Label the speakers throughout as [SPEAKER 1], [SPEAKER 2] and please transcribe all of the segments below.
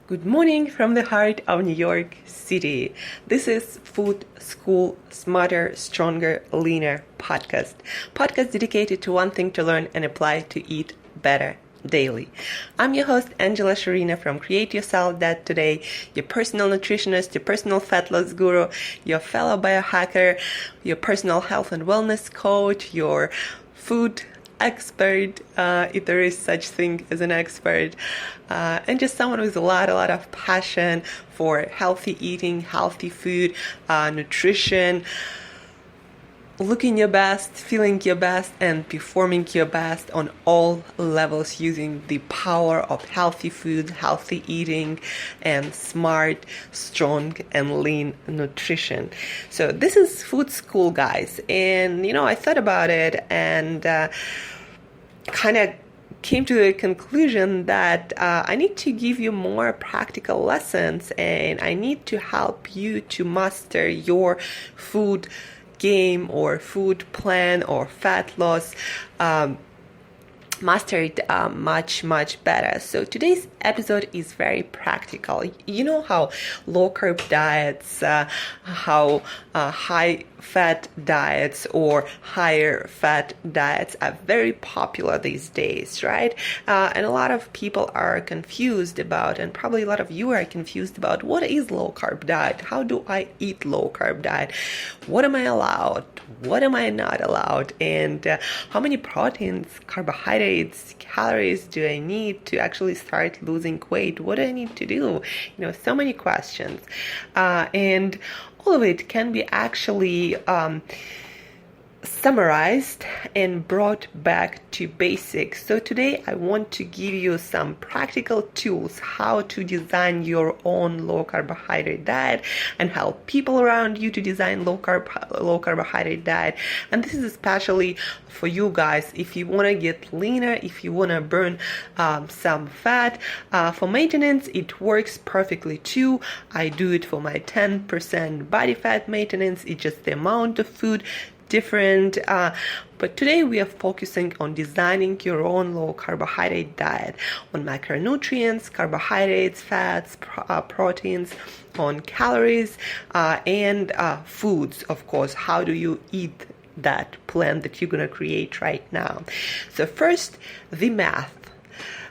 [SPEAKER 1] Good morning from the heart of New York City. This is Food School Smarter, Stronger, Leaner podcast. Podcast dedicated to one thing to learn and apply to eat better daily. I'm your host, Angela Shurina from CreateYourselfToday, your personal nutritionist, your personal fat loss guru, your fellow biohacker, your personal health and wellness coach, your food expert, if there is such thing as an expert, and just someone with a lot of passion for healthy eating, healthy food, nutrition, looking your best, feeling your best, and performing your best on all levels using the power of healthy food, healthy eating, and smart, strong, and lean nutrition. So this is Food School, guys. And, I thought about it and kind of came to the conclusion that I need to give you more practical lessons, and I need to help you to master your food game or food plan or fat loss, master it much better. So today's episode is very practical. You know how low carb diets, how high fat diets or higher fat diets are very popular these days, right? And a lot of people are confused about, and probably a lot of you are confused about, what is low carb diet? How do I eat low carb diet? What am I allowed? What am I not allowed? And how many proteins, carbohydrates, calories do I need to actually start losing weight? What do I need to do? So many questions. And all of it can be actually summarized and brought back to basics. So today I want to give you some practical tools how to design your own low carbohydrate diet and help people around you to design low carbohydrate diet. And this is especially for you guys if you want to get leaner, if you want to burn some fat. For maintenance, it works perfectly too. I do it for my 10% body fat maintenance. It's just the amount of food different, but today we are focusing on designing your own low carbohydrate diet, on macronutrients, carbohydrates, fats, proteins, on calories, and foods, of course. How do you eat that plan that you're going to create right now? So first, the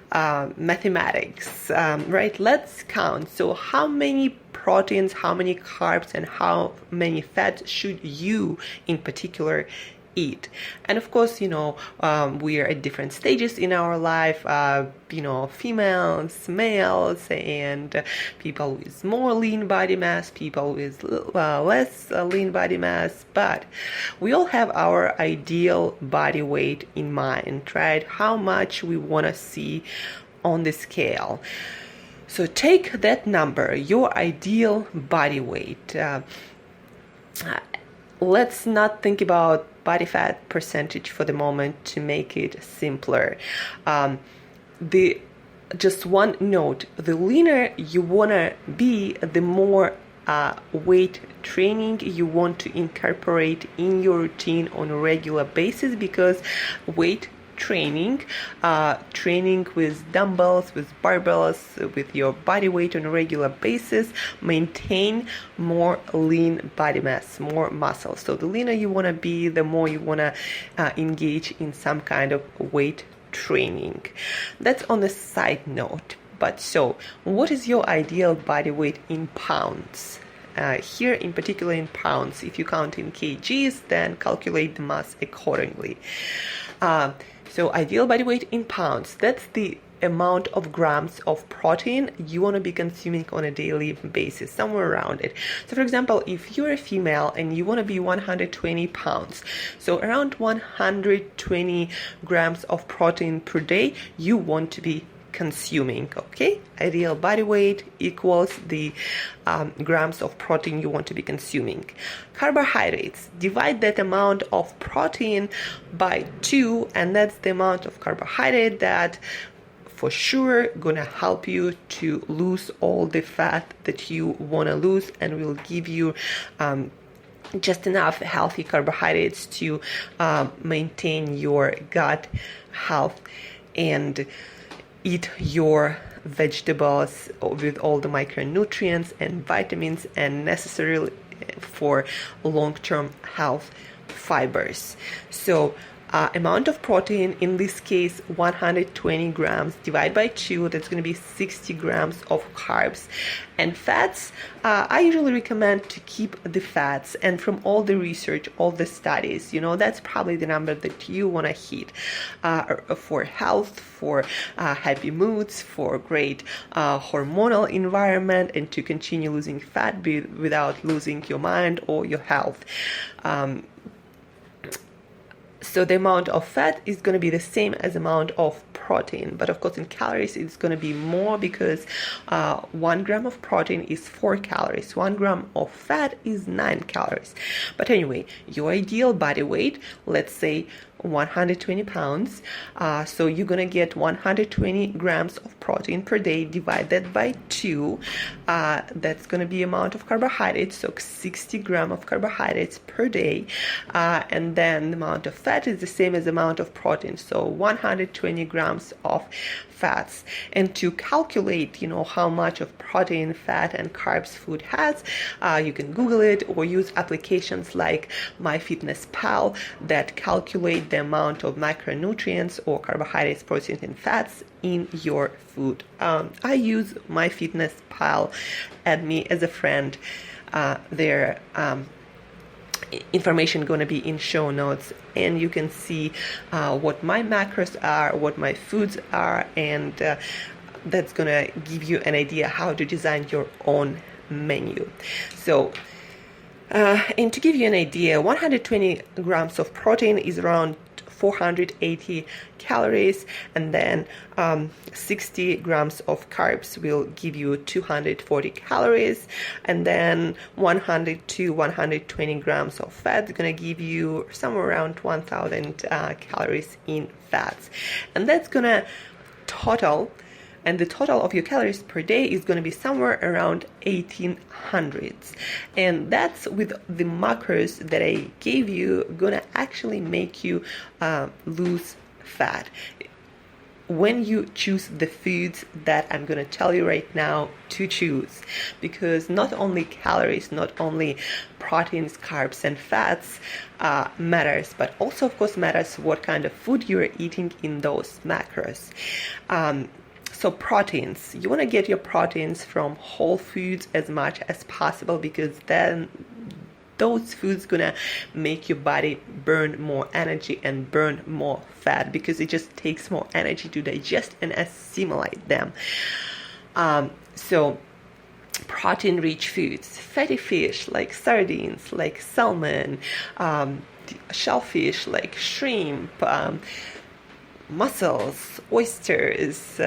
[SPEAKER 1] mathematics, right? Let's count. So how many proteins, how many carbs, and how many fats should you in particular eat? And of course, we are at different stages in our life, females, males, and people with more lean body mass, people with less lean body mass, but we all have our ideal body weight in mind, right? How much we want to see on the scale. So take that number, your ideal body weight. Let's not think about body fat percentage for the moment to make it simpler. Just one note, the leaner you want to be, the more weight training you want to incorporate in your routine on a regular basis, because weight training with dumbbells, with barbells, with your body weight on a regular basis, maintain more lean body mass, more muscle. So the leaner you want to be, the more you want to engage in some kind of weight training. That's on the side note. But so what is your ideal body weight in pounds? Here in particular in pounds. If you count in kgs, then calculate the mass accordingly. So ideal body weight in pounds, that's the amount of grams of protein you want to be consuming on a daily basis, somewhere around it. So for example, if you're a female and you want to be 120 pounds, so around 120 grams of protein per day you want to be consuming, okay? Ideal body weight equals the grams of protein you want to be consuming. Carbohydrates, divide that amount of protein by 2, and that's the amount of carbohydrate that for sure gonna help you to lose all the fat that you want to lose, and will give you just enough healthy carbohydrates to maintain your gut health and eat your vegetables with all the micronutrients and vitamins and necessarily for long-term health fibers. So amount of protein, in this case 120 grams, divide by 2, that's going to be 60 grams of carbs. And fats, I usually recommend to keep the fats, and from all the research, all the studies, that's probably the number that you want to hit for health, for happy moods, for great hormonal environment, and to continue losing fat without losing your mind or your health. So the amount of fat is going to be the same as amount of protein, but of course in calories it's going to be more, because 1 gram of protein is 4 calories, 1 gram of fat is 9 calories. But anyway, your ideal body weight, let's say 120 pounds, so you're gonna get 120 grams of protein per day. Divide that by 2, that's gonna be amount of carbohydrates, so 60 grams of carbohydrates per day, and then the amount of fat is the same as the amount of protein, so 120 grams of fats. And to calculate how much of protein, fat and carbs food has, you can Google it or use applications like MyFitnessPal that calculate the amount of macronutrients or carbohydrates, proteins and fats in your food. I use MyFitnessPal. Add me as a friend. Their information going to be in show notes, and you can see what my macros are, what my foods are, and that's going to give you an idea how to design your own menu. So and to give you an idea, 120 grams of protein is around 480 calories, and then 60 grams of carbs will give you 240 calories, and then 100 to 120 grams of fat is going to give you somewhere around 1000 calories in fats, and that's going to total, and the total of your calories per day is going to be somewhere around 1800, and that's with the macros that I gave you going to actually make you lose fat when you choose the foods that I'm going to tell you right now to choose, because not only calories, not only proteins, carbs and fats matters, but also of course matters what kind of food you're eating in those macros. So proteins, you want to get your proteins from whole foods as much as possible, because then those foods gonna make your body burn more energy and burn more fat, because it just takes more energy to digest and assimilate them. So protein-rich foods, fatty fish like sardines, like salmon, shellfish like shrimp, mussels, oysters,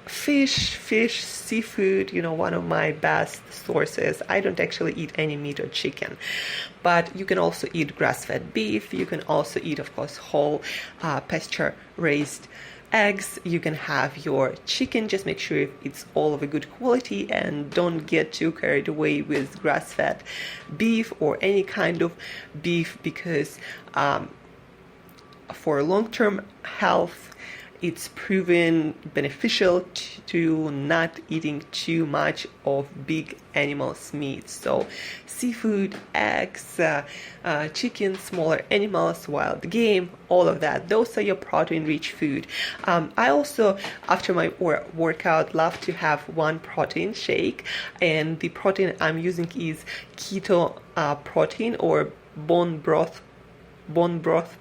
[SPEAKER 1] fish, seafood, one of my best sources. I don't actually eat any meat or chicken, but you can also eat grass-fed beef. You can also eat, of course, whole pasture-raised eggs. You can have your chicken, just make sure it's all of a good quality and don't get too carried away with grass-fed beef or any kind of beef, because for long-term health, it's proven beneficial to not eating too much of big animals' meat. So seafood, eggs, chicken, smaller animals, wild game, all of that. Those are your protein-rich food. I also, after my workout, love to have one protein shake, and the protein I'm using is keto protein or bone broth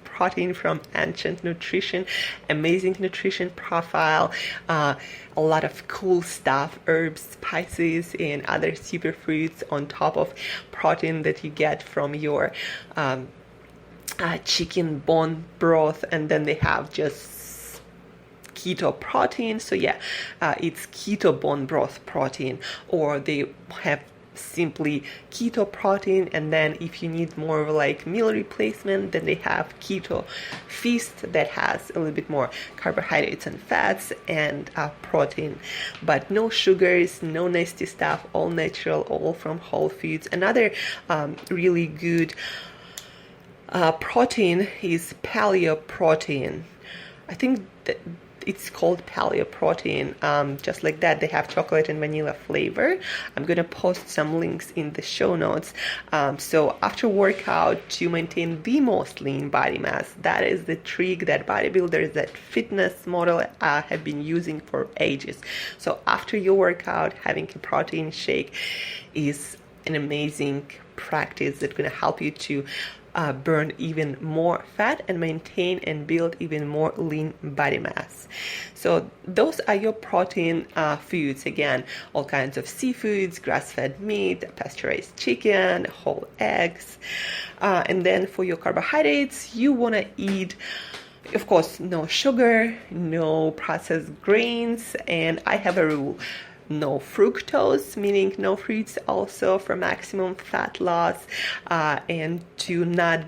[SPEAKER 1] protein from Ancient Nutrition. Amazing nutrition profile, a lot of cool stuff, herbs, spices and other superfoods on top of protein that you get from your chicken bone broth. And then they have just keto protein, so yeah, it's keto bone broth protein, or they have simply keto protein. And then if you need more of like meal replacement, then they have keto feast that has a little bit more carbohydrates and fats and protein, but no sugars, no nasty stuff, all natural, all from whole foods. Another really good protein is paleo protein. I think that it's called paleo protein. Just like that, they have chocolate and vanilla flavor. I'm gonna post some links in the show notes. So after workout, to maintain the most lean body mass, that is the trick that bodybuilders, that fitness model have been using for ages. So after your workout, having a protein shake is an amazing practice that's going to help you to burn even more fat and maintain and build even more lean body mass. So those are your protein foods. Again, all kinds of seafoods, grass-fed meat, pasteurized chicken, whole eggs. And then for your carbohydrates, you want to eat, of course, no sugar, no processed grains, and I have a rule: no fructose, meaning no fruits, also for maximum fat loss, and to not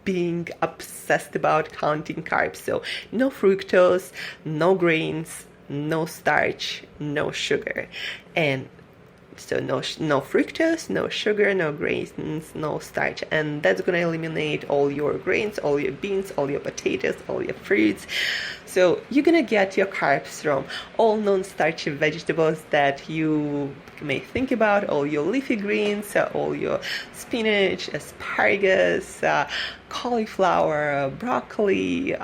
[SPEAKER 1] being obsessed about counting carbs. So no fructose, no grains, no starch, no sugar. And so no fructose, no sugar, no grains, no starch. And that's going to eliminate all your grains, all your beans, all your potatoes, all your fruits. So you're going to get your carbs from all non-starchy vegetables that you may think about, all your leafy greens, all your spinach, asparagus, cauliflower, broccoli,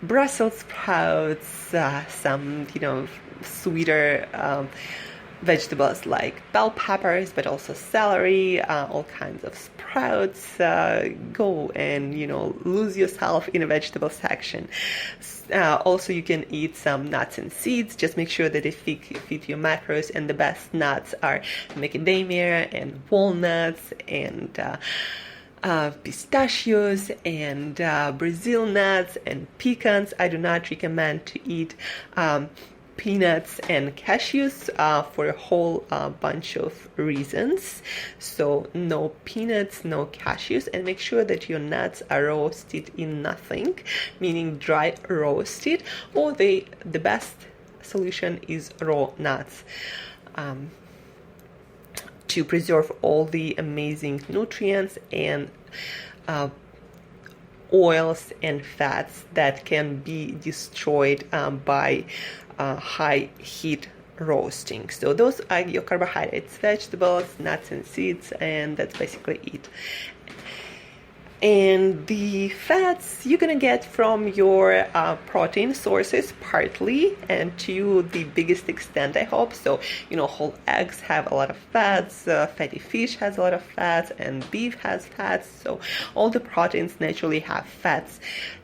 [SPEAKER 1] Brussels sprouts, some, sweeter vegetables like bell peppers, but also celery, all kinds of sprouts. Go and lose yourself in a vegetable section. Also, you can eat some nuts and seeds. Just make sure that they fit your macros, and the best nuts are macadamia and walnuts and pistachios and Brazil nuts and pecans. I do not recommend to eat peanuts and cashews for a whole bunch of reasons. So no peanuts, no cashews, and make sure that your nuts are roasted in nothing, meaning dry roasted, or the best solution is raw nuts, to preserve all the amazing nutrients and oils and fats that can be destroyed by high heat roasting. So those are your carbohydrates: vegetables, nuts and seeds, and that's basically it. And the fats you're gonna get from your protein sources, partly, and to the biggest extent, I hope. So whole eggs have a lot of fats, fatty fish has a lot of fats, and beef has fats. So all the proteins naturally have fats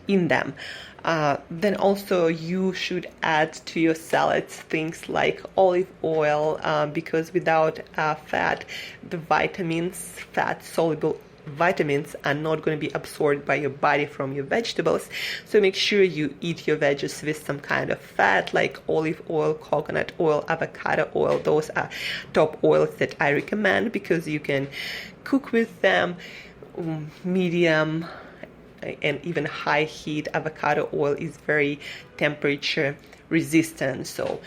[SPEAKER 1] in them. Then also you should add to your salads things like olive oil, because without fat, the vitamins, fat-soluble vitamins, are not going to be absorbed by your body from your vegetables. So make sure you eat your veggies with some kind of fat, like olive oil, coconut oil, avocado oil. Those are top oils that I recommend, because you can cook with them medium and even high heat. Avocado oil is very temperature resistant. So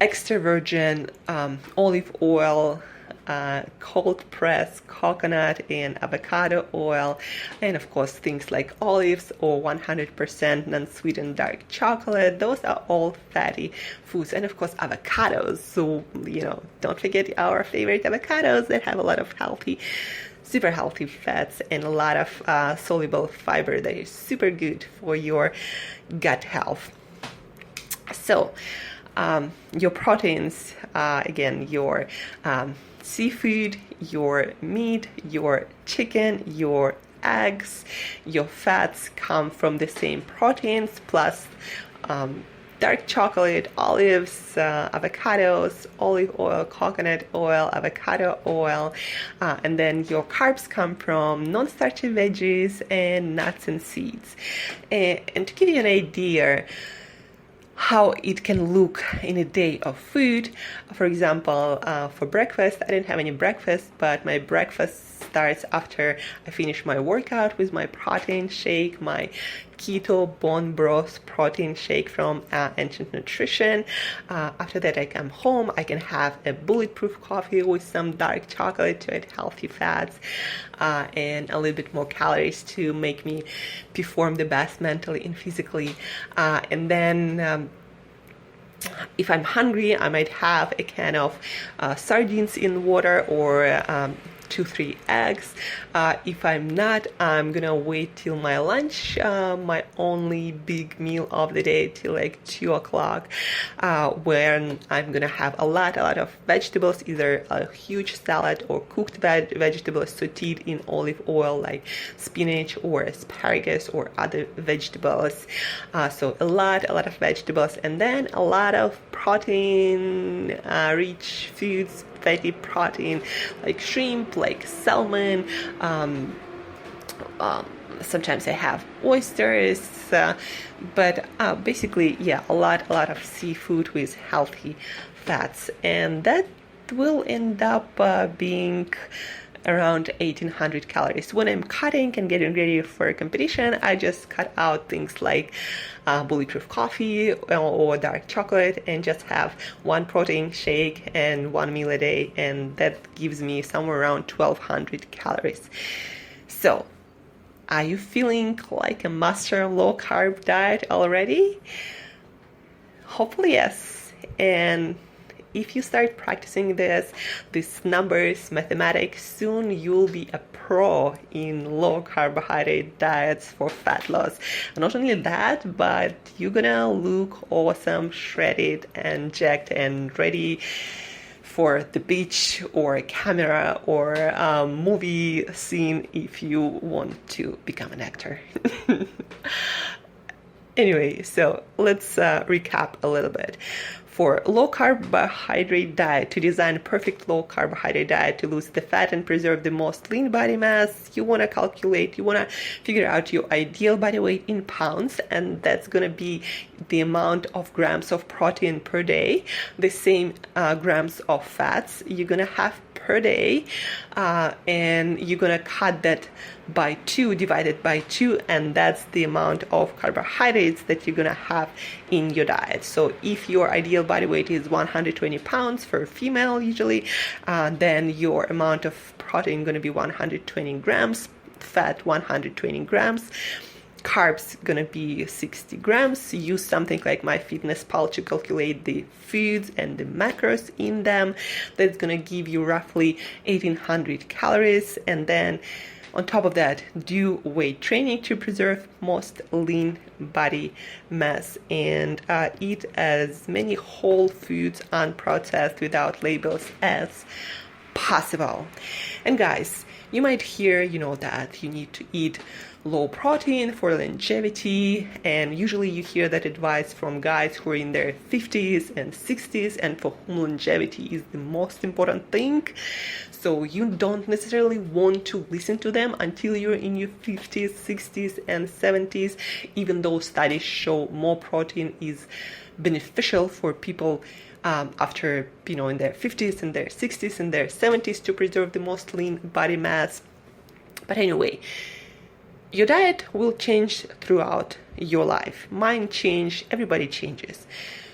[SPEAKER 1] extra virgin olive oil, cold pressed coconut and avocado oil, and of course things like olives or 100% non-sweetened dark chocolate. Those are all fatty foods. And of course avocados. So don't forget our favorite avocados that have a lot of super healthy fats and a lot of soluble fiber that is super good for your gut health. So your proteins, again, your seafood, your meat, your chicken, your eggs, your fats come from the same proteins, plus dark chocolate, olives, avocados, olive oil, coconut oil, avocado oil, and then your carbs come from non-starchy veggies and nuts and seeds. And to give you an idea how it can look in a day of food, for example, for breakfast, I didn't have any breakfast, but my breakfast starts after I finish my workout with my protein shake, my keto bone broth protein shake from Ancient Nutrition. After that, I come home, I can have a bulletproof coffee with some dark chocolate to add healthy fats and a little bit more calories to make me perform the best mentally and physically. And then if I'm hungry, I might have a can of sardines in water or 2-3 eggs. If I'm not, I'm gonna wait till my lunch, my only big meal of the day, till like 2 o'clock, when I'm gonna have a lot of vegetables, either a huge salad or cooked vegetables sauteed in olive oil, like spinach or asparagus or other vegetables. So a lot of vegetables, and then a lot of protein rich foods, fatty protein like shrimp, like salmon. Sometimes I have oysters, but basically, yeah, a lot of seafood with healthy fats, and that will end up being around 1800 calories. When I'm cutting and getting ready for a competition, I just cut out things like bulletproof coffee or dark chocolate and just have one protein shake and one meal a day, and that gives me somewhere around 1200 calories. So, are you feeling like a master low carb diet already? Hopefully yes. And if you start practicing these numbers, mathematics, soon you'll be a pro in low carbohydrate diets for fat loss. And not only that, but you're gonna look awesome, shredded and jacked and ready for the beach or a camera or a movie scene if you want to become an actor. Anyway, so let's recap a little bit. For low carbohydrate diet, to design a perfect low carbohydrate diet to lose the fat and preserve the most lean body mass, you want to figure out your ideal body weight in pounds, and that's going to be the amount of grams of protein per day, the same grams of fats you're going to have per day, and you're going to cut that by 2, divided by 2, and that's the amount of carbohydrates that you're going to have in your diet. So if your ideal body weight is 120 pounds for a female usually, then your amount of protein going to be 120 grams, fat 120 grams, carbs gonna be 60 grams. Use something like MyFitnessPal to calculate the foods and the macros in them. That's gonna give you roughly 1800 calories, and then on top of that, do weight training to preserve most lean body mass, and eat as many whole foods, unprocessed, without labels as possible. And guys, you might hear, that you need to eat low protein for longevity, and usually you hear that advice from guys who are in their 50s and 60s and for whom longevity is the most important thing. So you don't necessarily want to listen to them until you're in your 50s, 60s and 70s, even though studies show more protein is beneficial for people after, in their 50s and their 60s and their 70s to preserve the most lean body mass. But anyway, your diet will change throughout your life. Mine change, everybody changes.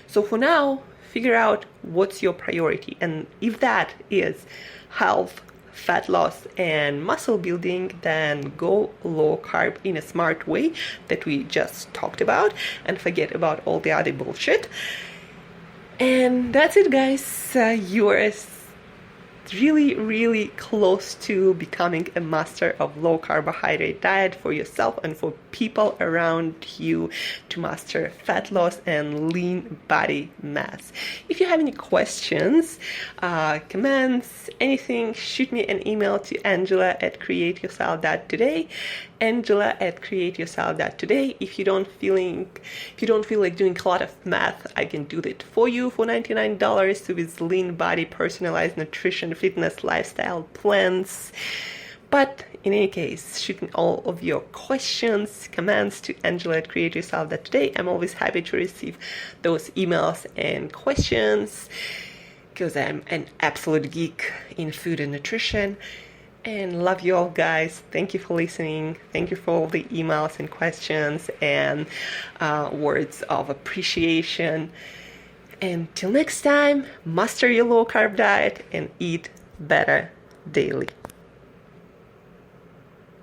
[SPEAKER 1] So for now, figure out what's your priority. And if that is health, fat loss, and muscle building, then go low carb in a smart way that we just talked about, and forget about all the other bullshit. And that's it, guys. You are really, really close to becoming a master of low carbohydrate diet for yourself and for people around you, to master fat loss and lean body mass. If you have any questions, comments, anything, shoot me an email to Angela@CreateYourself.today. Angela@CreateYourself.today. If you don't feel like doing a lot of math, I can do that for you for $99 with lean body, personalized nutrition, fitness, lifestyle plans. But in any case, shoot me all of your questions, comments to Angela@CreateYourself.today. I'm always happy to receive those emails and questions, because I'm an absolute geek in food and nutrition. And love you all, guys. Thank you for listening. Thank you for all the emails and questions and words of appreciation. And till next time, master your low carb diet and eat better daily.